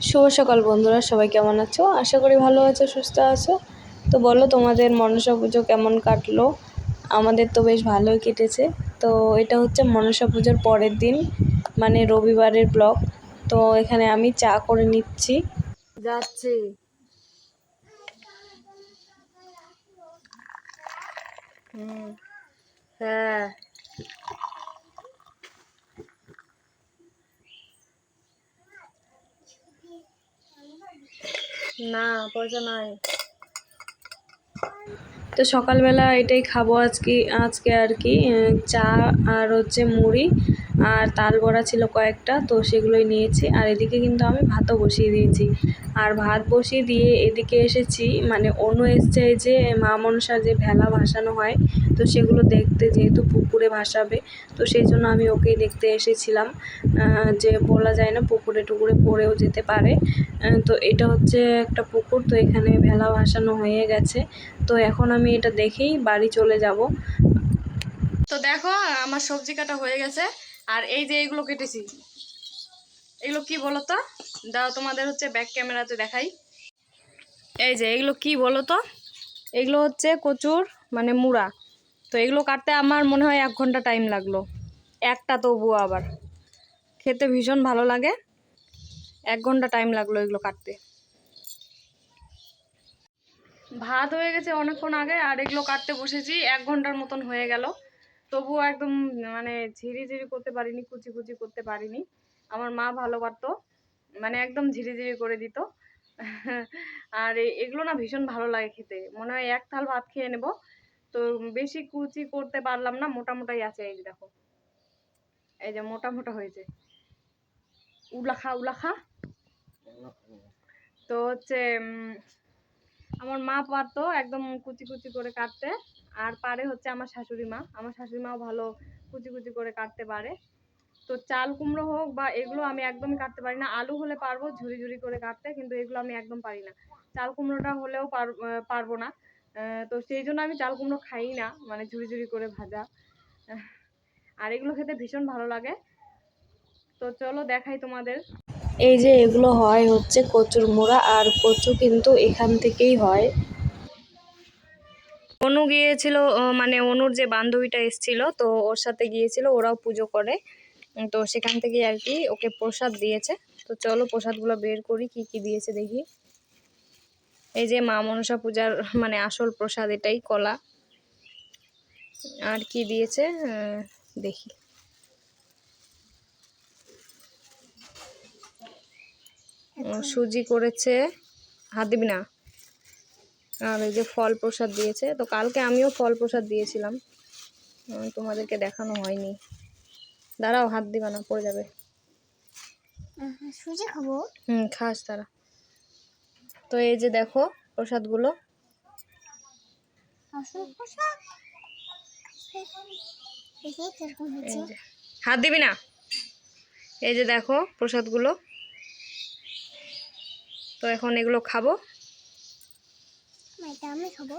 শুভ সকাল বন্ধুরা, সবাই কেমন আছো? আশা করি ভালো আছো, সুস্থ আছো। তো বলো, তোমাদের মনসা পুজো কেমন কাটলো? আমাদের তো বেশ ভালোই কেটেছে। তো এটা হচ্ছে মনসা পুজোর পরের দিন, মানে রবিবারের ব্লগ। তো এখানে আমি চা করে নিচ্ছি। যাচ্ছে। হ্যাঁ, না পয়সা নাই। তো সকালবেলা এটাই খাবো আজকে আর কি, চা আর হচ্ছে মুড়ি আর তাল বড়া ছিল কয়েকটা, তো সেগুলোই নিয়েছি। আর এদিকে কিন্তু আমি ভাতও বসিয়ে দিয়েছি। আর ভাত বসিয়ে দিয়ে এদিকে এসেছি, মানে অন্য এসছে যে মা মনসার যে ভেলা ভাসানো হয়, তো সেগুলো দেখতে, যেহেতু পুকুরে ভাসাবে, তো সেই জন্য আমি ওকেই দেখতে এসেছিলাম। যে বলা যায় না, পুকুরে টুকুরে পড়েও যেতে পারে। তো এটা হচ্ছে একটা পুকুর, তো এখানে ভেলা ভাসানো হয়ে গেছে। তো এখন আমি এটা দেখেই বাড়ি চলে যাব। তো দেখো, আমার সবজি কাটা হয়ে গেছে। আর এই যে এগুলো কেটেছি, এগুলো কি বলো তো? দাও তোমাদের হচ্ছে ব্যাক ক্যামেরাতে দেখাই। এই যে এগুলো কি বলো তো? এগুলো হচ্ছে কচুর মানে মুড়া। তো এগুলো কাটতে আমার মনে হয় 1 ঘন্টা টাইম লাগলো, একটা তবুও আবার খেতে ভীষণ ভালো লাগে। 1 ঘন্টা টাইম লাগলো এগুলো কাটতে। ভাত হয়ে গেছে অনেকক্ষণ আগে, আর এগুলো কাটতে বসেছি 1 ঘন্টার মতন হয়ে গেল। তবুও একদম মানে ঝিরিঝিরি করতে পারিনি, কুচি কুচি করতে পারিনি। আমার মা ভালো পারতো, মানে একদম ঝিরিঝিরি করে দিত। আর এগুলো না ভীষণ ভালো লাগে খেতে, মনে হয় 1 থাল ভাত খেয়ে নেব। তো বেশি কুচি করতে পারলাম না, মোটা মোটাই আছে। এই যে দেখো, এই যে মোটা মোটা হয়েছে। উলাখা উলাখা। তো হচ্ছে আমার মা পারতো একদম কুচি কুচি করে কাটতে। আর পারে হচ্ছে আমার শাশুড়ি মা। আমার শাশুড়ি মাও ভালো কুচি কুচি করে কাটতে পারে। তো চাল কুমড়ো হোক বা এগুলো আমি একদমই কাটতে পারি না। আলু হলে পারবো ঝুরি ঝুরি করে কাটতে, কিন্তু এগুলো আমি একদম পারি না। চাল কুমড়োটা হলেও পারবো না। তো সেই জন্য আমি চাল কুমড়ো খাই না, মানে ঝুরি ঝুরি করে ভাজা। আর এগুলো খেতে ভীষণ ভালো লাগে। তো চলো দেখাই তোমাদের। এই যে এগুলো হয় হচ্ছে কচুর মোড়া, আর কচু কিন্তু এখান থেকেই হয়। অনু গিয়েছিল, মানে অনুর যে বান্ধবীটা এসেছিল, তো ওর সাথে গিয়েছিল, ওরাও পুজো করে। তো সেখান থেকে আর কি ওকে প্রসাদ দিয়েছে। তো চলো প্রসাদগুলো বের করি, কি কি দিয়েছে দেখি। এই যে মা মনসা পূজার মানে আসল প্রসাদ এটাই, কলা। আর কি দিয়েছে দেখি। সুজি করেছে, হাত দিবি না। আর এই যে ফল প্রসাদ দিয়েছে। তো কালকে আমিও ফল প্রসাদ দিয়েছিলাম, তোমাদেরকে দেখানো হয়নি। দাঁড়াও, হাত দিবা না, পড়ে যাবে। সুজি খাবো। খাস তারা। তো এই যে দেখো প্রসাদগুলো। হাত দিবি না। এই যে দেখো প্রসাদগুলো। তো এখন এগুলো খাবো। আমি খাবো।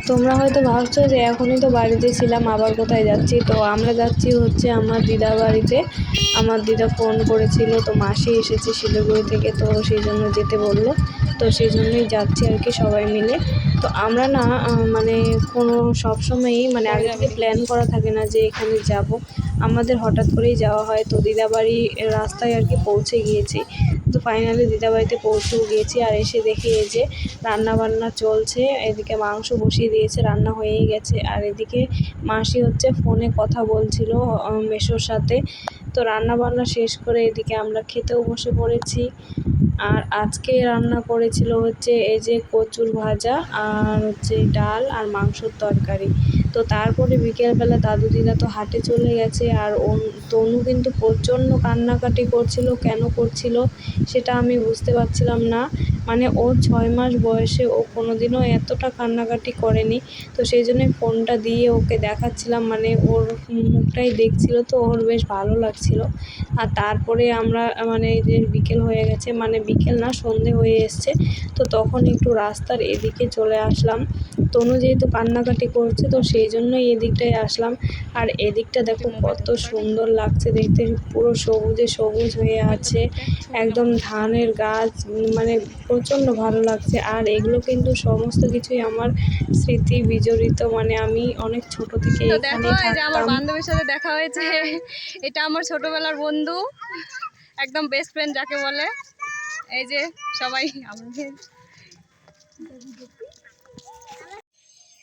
তোমরা হয়তো ভাবছো যে এখনই তো বাড়িতে ছিলাম, আবার কোথায় যাচ্ছি। তো আমরা যাচ্ছি হচ্ছে আমার দিদা বাড়িতে। আমার দিদা ফোন করেছিল, তো মাসি এসেছে শিলিগুড়ি থেকে, তো সেই জন্য যেতে বললো। তো সেই জন্যই যাচ্ছি আর কি, সবাই মিলে। তো আমরা না মানে কোনো সবসময়ই মানে আগে থেকে প্ল্যান করা থাকে না যে এখানে যাব। আমাদের হঠাৎ করেই যাওয়া হয়। তো দিদাবাড়ি রাস্তায় আর কি পৌঁছে গিয়েছি। তো ফাইনালি দিদাবাড়িতে পৌঁছেও গিয়েছি। আর এসে দেখি এই যে রান্না বান্না চলছে। এদিকে মাংস বসিয়ে দিয়েছে, রান্না হয়েই গেছে। আর এদিকে মাসি হচ্ছে ফোনে কথা বলছিল মেসোর সাথে। তো রান্না বান্না শেষ করে এদিকে আমরা খেতেও বসে পড়েছি। আর আজকে রান্না করেছিল হচ্ছে এই যে কচুর ভাজা, আর হচ্ছে ডাল আর মাংসর তরকারি। তো তারপরে বিকেলবেলা দাদু দিদা তো হাটে চলে গেছে। আর তনু কিন্তু প্রচণ্ড কান্নাকাটি করছিল। কেন করছিল সেটা আমি বুঝতে পারছিলাম না। মানে ওর 6 মাস বয়সে ও কোনোদিনও এতটা কান্নাকাটি করেনি। তো সেই জন্যই ফোনটা দিয়ে ওকে দেখাচ্ছিলাম, মানে ওর মুখটাই দেখছিল, তো ওর বেশ ভালো লাগছিল। আর তারপরে আমরা মানে এই যে বিকেল হয়ে গেছে, মানে বিকেল না সন্ধে হয়ে এসছে, তো তখন একটু রাস্তার এদিকে চলে আসলাম। তনু যেহেতু কান্নাকাটি করছে তো সেই জন্যই এদিকটায় আসলাম। আর এদিকটা দেখো কত সুন্দর লাগছে দেখতে, পুরো সবুজে সবুজ হয়ে আছে, একদম ধানের গাছ, মানে প্রচণ্ড ভালো লাগছে। আর এগুলো কিন্তু সমস্ত কিছুই আমার স্মৃতি বিজড়িত, মানে আমি অনেক ছোট থেকে তো দেখো এখানেই এই যে আমার থাকতাম। বান্ধবীর সাথে দেখা হয়েছে, এটা আমার ছোটবেলার বন্ধু, একদম বেস্ট ফ্রেন্ড যাকে বলে। এই যে সবাই আমাদের।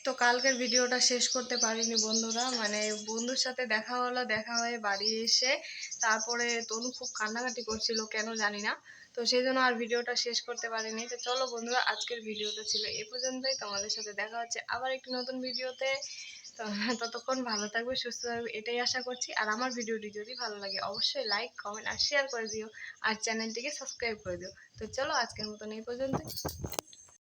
তো কালকের ভিডিওটা শেষ করতে পারিনি বন্ধুরা, মানে বন্ধুর সাথে দেখা হলো, দেখা হয়ে বাড়ি এসে তারপরে তনু খুব কান্নাকাটি করছিল কেন জানি না, তো সেই জন্য আর ভিডিওটা শেষ করতে পারিনি। তো চলো বন্ধুরা, আজকের ভিডিওটা ছিল এ পর্যন্তই, তোমাদের সাথে দেখা হচ্ছে আবার একটি নতুন ভিডিওতে। তো ততক্ষণ ভালো থাকবে, সুস্থ থাকবে, এটাই আশা করছি। আর আমার ভিডিওটি যদি ভালো লাগে অবশ্যই লাইক, কমেন্ট আর শেয়ার করে দিও, আর চ্যানেলটিকে সাবস্ক্রাইব করে দিও। তো চলো আজকের মতন এই পর্যন্ত।